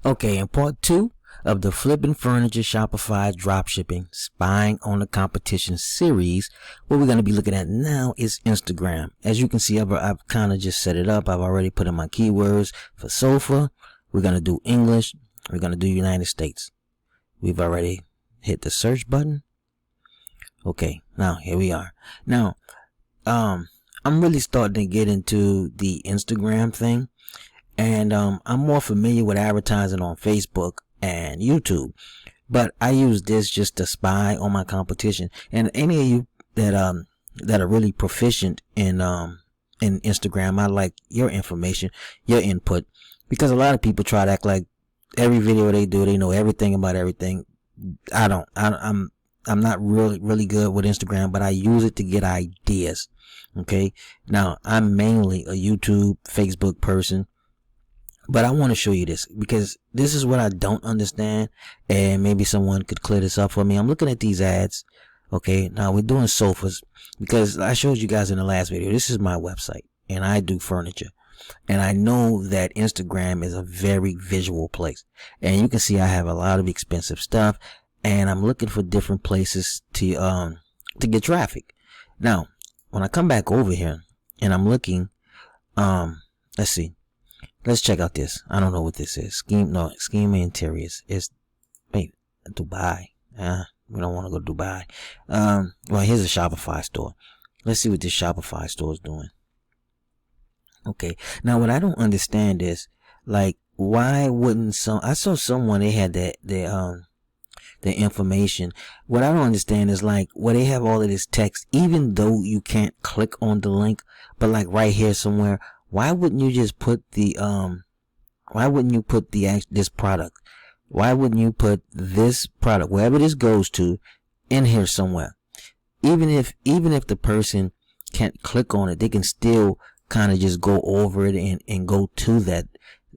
Okay, in part 2 of the Flipping Furniture Shopify Dropshipping Spying on the Competition series, what we're going to be looking at now is Instagram. As you can see, I've kind of just set it up. I've already put in my keywords for sofa. We're going to do English. We're going to do United States. We've already hit the search button. Okay, now here we are. Now, I'm really starting to get into the Instagram thing. And I'm more familiar with advertising on Facebook and YouTube, but I use this just to spy on my competition. And any of you that are really proficient in Instagram, I like your information, your input, because a lot of people try to act like every video they do, they know everything about everything. I don't. I'm not really good with Instagram, but I use it to get ideas. Okay, now I'm mainly a YouTube, Facebook person. But I want to show you this because this is what I don't understand, and maybe someone could clear this up for me. I'm looking at these ads. Okay, now we're doing sofas because I showed you guys in the last video. This is my website and I do furniture, and I know that Instagram is a very visual place, and you can see I have a lot of expensive stuff, and I'm looking for different places to get traffic. Now, when I come back over here and I'm looking, let's see. Let's check out this. I don't know what this is. Scheme Interiors. It's, wait, Dubai. We don't want to go to Dubai. Well, here's a Shopify store. Let's see what this Shopify store is doing. Okay. Now, what I don't understand is, like, why wouldn't I saw someone, they had their information. What I don't understand is, like, where they have all of this text, even though you can't click on the link, but like right here somewhere, why wouldn't you just put this product? Why wouldn't you put this product, wherever this goes to, in here somewhere? Even if the person can't click on it, they can still kind of just go over it and go to that.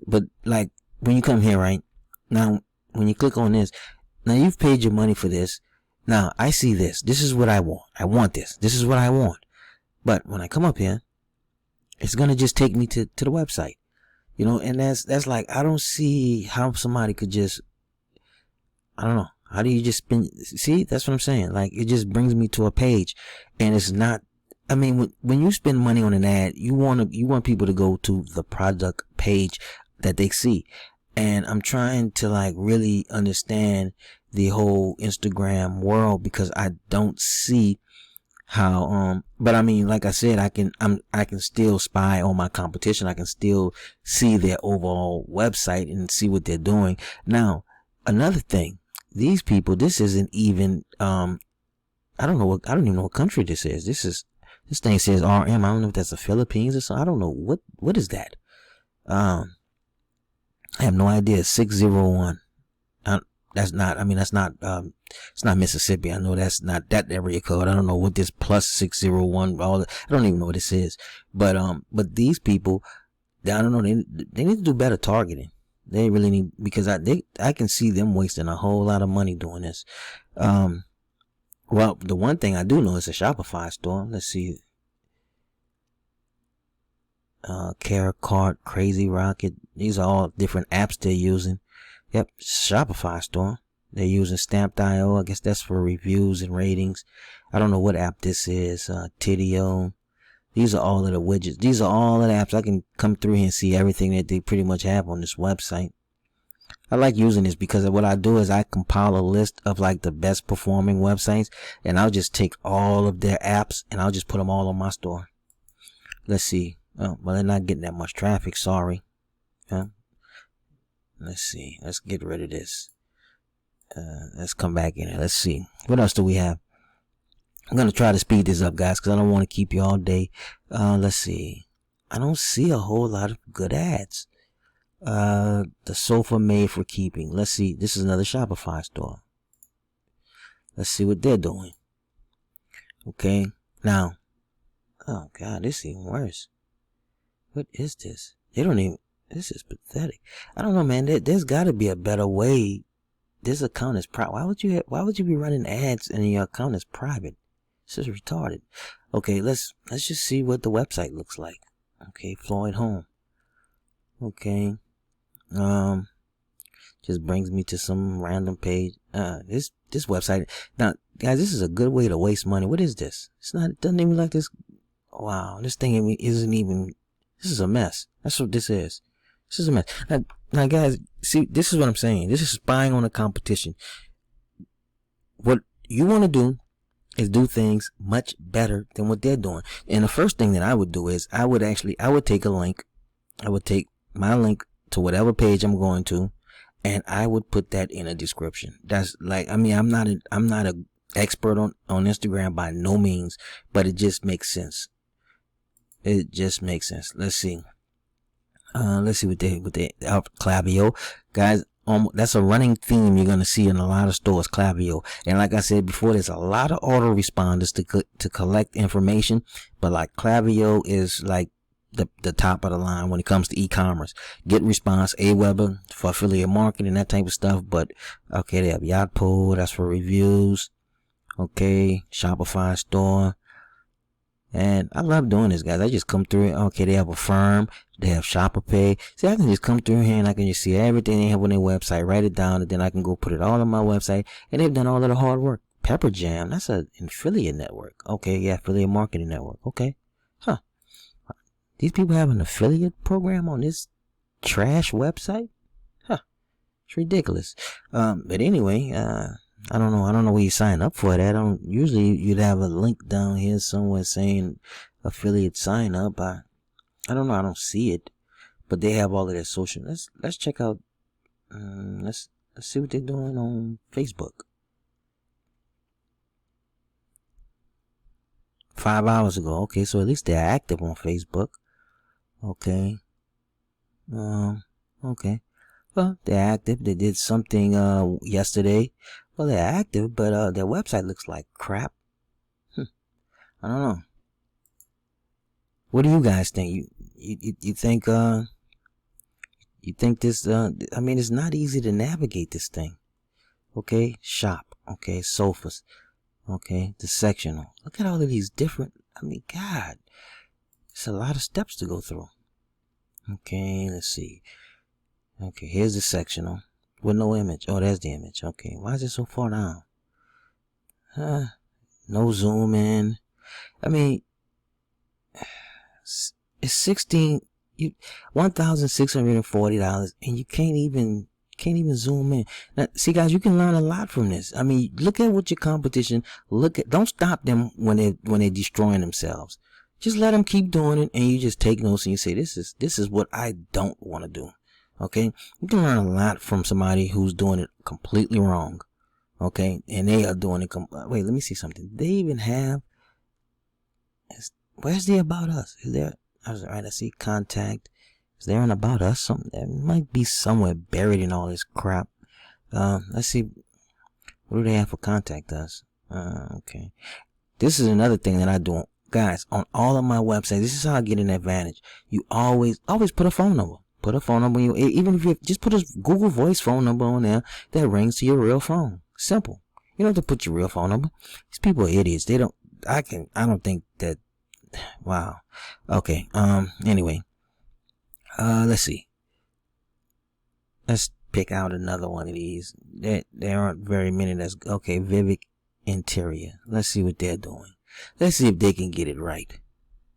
But like when you come here, right? Now, when you click on this, now you've paid your money for this. Now I see this. This is what I want. I want this. This is what I want. But when I come up here, it's going to just take me to the website, you know, and that's like, I don't see how somebody could just, I don't know. How do you just see, that's what I'm saying. Like, it just brings me to a page, and it's not, I mean, when you spend money on an ad, you want people to go to the product page that they see. And I'm trying to like really understand the whole Instagram world because I don't see how but I mean, like I said, I can still spy on my competition. I can still see their overall website and see what they're doing. Now, another thing, these people, this isn't even I don't even know what country this is. This thing says RM. I don't know if that's the Philippines or something. I don't know what is that. I have no idea. 601. That's not it's not Mississippi. I know that's not that area code. I don't know what this plus 601, I don't even know what this is. But these people, I don't know, they need to do better targeting. They really need, because I can see them wasting a whole lot of money doing this. Well, the one thing I do know is a Shopify store. Let's see. Care Cart, Crazy Rocket. These are all different apps they're using. Yep, Shopify store. They're using Stamp.io. I guess that's for reviews and ratings. I don't know what app this is. Tidio. These are all of the widgets. These are all of the apps. I can come through here and see everything that they pretty much have on this website. I like using this because what I do is I compile a list of like the best performing websites, and I'll just take all of their apps and I'll just put them all on my store. Let's see. Oh, well, they're not getting that much traffic. Sorry. Yeah. Let's see. Let's get rid of this. Let's come back in here. Let's see. What else do we have? I'm going to try to speed this up, guys, because I don't want to keep you all day. Let's see. I don't see a whole lot of good ads. The sofa made for keeping. Let's see. This is another Shopify store. Let's see what they're doing. Okay. Now. Oh, God. This is even worse. What is this? They don't even. This is pathetic. I don't know, man. There's got to be a better way. This account is private. Why would you be running ads and your account is private? This is retarded. Okay, let's just see what the website looks like. Okay, Floyd Home. Okay. just brings me to some random page. This website. Now, guys, this is a good way to waste money. What is this? It doesn't even like this. Wow, this thing isn't even, this is a mess. That's what this is. This is a mess. Now guys, see, this is what I'm saying. This is spying on the competition. What you want to do is do things much better than what they're doing. And the first thing that I would do is I would take a link. I would take my link to whatever page I'm going to, and I would put that in a description. That's like, I'm not an expert on Instagram by no means, but it just makes sense. It just makes sense. Let's see what they Klaviyo, guys. That's a running theme you're going to see in a lot of stores, Klaviyo. And like I said before, there's a lot of autoresponders to collect information, but like Klaviyo is like the top of the line when it comes to e-commerce. GetResponse, Aweber for affiliate marketing, that type of stuff. But okay, they have Yotpo, that's for reviews. Okay, Shopify store. And I love doing this, guys. I just come through it. Okay, they have Affirm. They have Shopify. See, I can just come through here and I can just see everything they have on their website, write it down, and then I can go put it all on my website. And they've done all of the hard work. Pepper Jam, that's an affiliate network. Okay, yeah, affiliate marketing network. Okay. Huh. These people have an affiliate program on this trash website? Huh. It's ridiculous. But anyway, I don't know where you sign up for that. Usually you'd have a link down here somewhere saying affiliate sign up. I don't know. I don't see it, but they have all of their social. Let's check out. Let's see what they're doing on Facebook. 5 hours ago. Okay, so at least they're active on Facebook. Okay. Okay. Well, they're active. They did something yesterday. Well, they're active, but their website looks like crap. I don't know. What do you guys think? You think this? I mean, it's not easy to navigate this thing. Okay, shop. Okay, sofas. Okay, the sectional. Look at all of these different. I mean, God, it's a lot of steps to go through. Okay, let's see. Okay, here's the sectional with no image. Oh, there's the image. Okay, why is it so far down? No zoom in. I mean, it's $1,640, and you can't even zoom in. Now, see, guys, you can learn a lot from this. I mean, look at what your competition. Don't stop them when they're destroying themselves. Just let them keep doing it, and you just take notes and you say, this is what I don't want to do. Okay, you can learn a lot from somebody who's doing it completely wrong. Okay, and they are doing it. Wait, let me see something. They even have. Where's the about us? Is there? Alright, I see contact. Is there an about us? Something that might be somewhere buried in all this crap. Let's see. What do they have for contact us? Okay. This is another thing that I do, guys. On all of my websites, this is how I get an advantage. You always put a phone number. Put a phone number. Even if you just put a Google Voice phone number on there that rings to your real phone. Simple. You don't have to put your real phone number. These people are idiots. They don't. I don't think that. Wow. Okay. Anyway. Let's see. Let's pick out another one of these. There aren't very many. Okay. Vivic Interior. Let's see what they're doing. Let's see if they can get it right.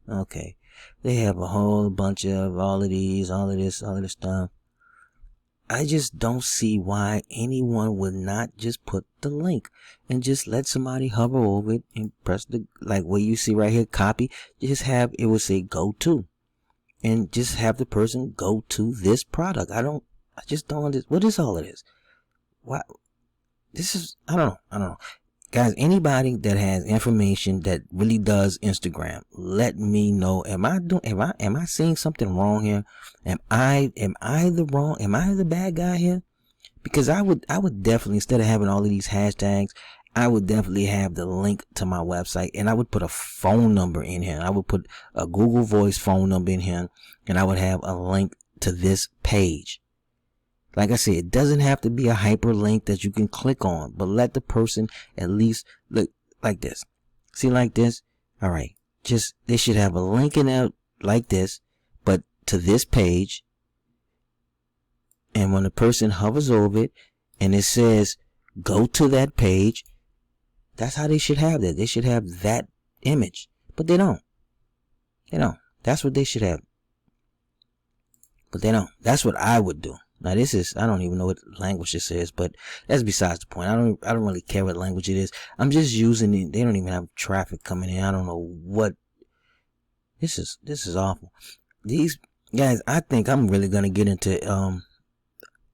Okay. They have a whole bunch of all of this stuff. I just don't see why anyone would not just put the link and just let somebody hover over it and press like what you see right here, copy. Just have, it would say go to. And just have the person go to this product. I just don't understand. What is all of this? What? This is, I don't know. Guys, anybody that has information that really does Instagram, let me know. Am I seeing something wrong here? Am I the bad guy here? Because I would definitely, instead of having all of these hashtags, I would definitely have the link to my website, and I would put a phone number in here. I would put a Google Voice phone number in here, and I would have a link to this page. Like I said, it doesn't have to be a hyperlink that you can click on, but let the person at least look like this. See, like this? All right. They should have a link in there like this, but to this page. And when the person hovers over it and it says go to that page, that's how they should have that. They should have that image. But they don't. They don't. That's what they should have. But they don't. That's what I would do. Now this is, I don't even know what language this is, but that's besides the point. I don't really care what language it is. I'm just using it. They don't even have traffic coming in. I don't know what. This is awful. These guys, I think I'm really gonna get into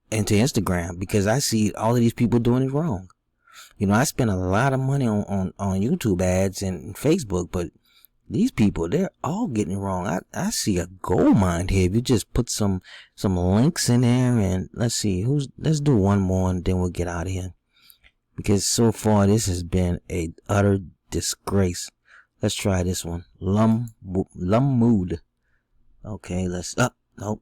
Instagram, because I see all of these people doing it wrong. You know, I spend a lot of money on YouTube ads and Facebook, but these people, they're all getting it wrong. I see a gold mine here. If you just put some links in there, and let's do one more and then we'll get out of here. Because so far this has been a utter disgrace. Let's try this one. Lummood. Okay, nope.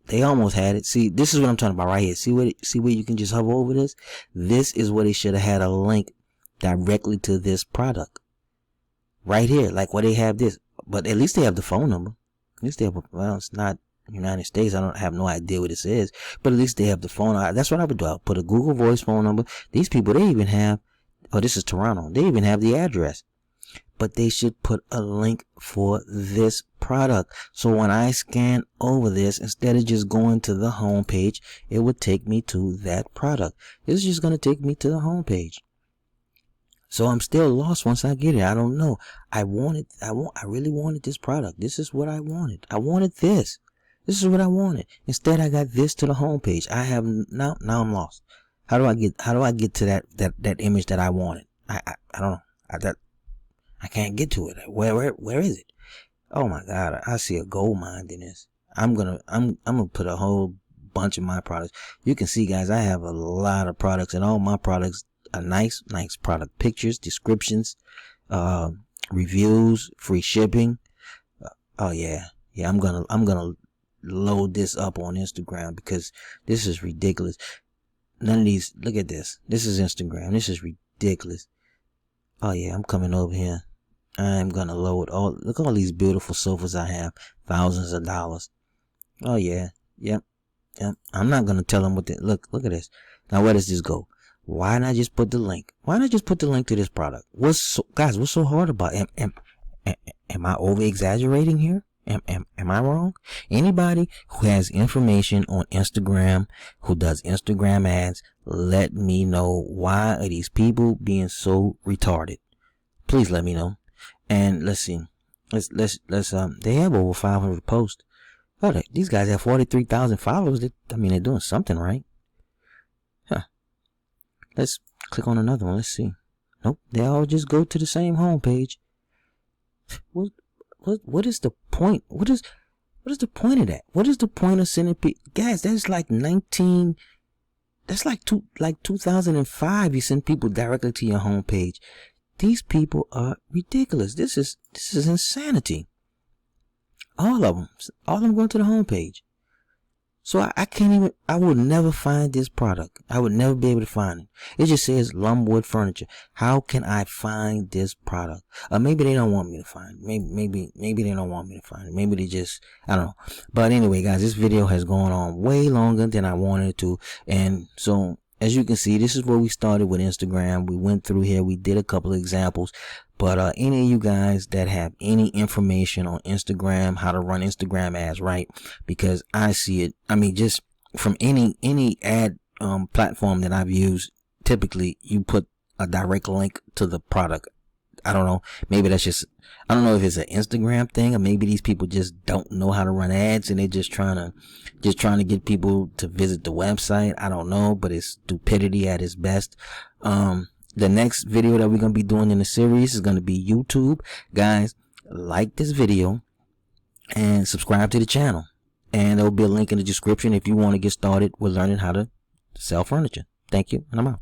They almost had it. See, this is what I'm talking about right here. See where you can just hover over this? This is where they should have had a link directly to this product. Right here, like where they have this. But at least they have the phone number. At least they have, well, it's not United States. I don't have no idea what this is. But at least they have the phone. That's what I would do. I'll put a Google Voice phone number. These people, they even have, oh, this is Toronto. They even have the address. But they should put a link for this product. So when I scan over this, instead of just going to the home page, it would take me to that product. It's just going to take me to the home page. So I'm still lost once I get it. I don't know. I really wanted this product. This is what I wanted. I wanted this. This is what I wanted. Instead, I got this to the home page. I have now I'm lost. How do I get to that image that I wanted? I don't know. I can't get to it. Where is it? Oh my God, I see a gold mine in this. I'm gonna put a whole bunch of my products. You can see, guys, I have a lot of products, and all my products are nice product pictures, descriptions, reviews, free shipping. Oh yeah. I'm gonna load this up on Instagram, because this is ridiculous. None of these, look at this. This is Instagram. This is ridiculous. Oh yeah, I'm coming over here. I'm gonna load look at all these beautiful sofas I have. Thousands of dollars. Oh yeah. Yep. I'm not gonna tell them what look at this. Now where does this go? Why not just put the link? Why not just put the link to this product? Guys, what's so hard about it? Am I over exaggerating here? Am I wrong? Anybody who has information on Instagram, who does Instagram ads, let me know. Why are these people being so retarded? Please let me know. And let's see. Let's they have over 500 posts. Oh, these guys have 43,000 followers. They're doing something right. Huh. Let's click on another one. Let's see. Nope. They all just go to the same homepage. What is the point? What is the point of that? What is the point of sending people? Guys, that's like 2005. You send people directly to your homepage. These people are ridiculous. This is insanity. All of them going to the homepage. So I would never find this product. I would never be able to find it. It just says Lumwood Furniture. How can I find this product? Maybe they don't want me to find it. Maybe they don't want me to find it. Maybe they just, I don't know. But anyway, guys, this video has gone on way longer than I wanted it to. And so, as you can see, this is where we started with Instagram. We went through here. We did a couple of examples. But any of you guys that have any information on Instagram, how to run Instagram ads right, because I see it, just from any ad platform that I've used, typically you put a direct link to the product. I don't know. Maybe that's just, I don't know if it's an Instagram thing, or maybe these people just don't know how to run ads and they're just trying to get people to visit the website. I don't know, but it's stupidity at its best. The next video that we're going to be doing in the series is going to be YouTube. Guys, like this video and subscribe to the channel. And there will be a link in the description if you want to get started with learning how to sell furniture. Thank you, and I'm out.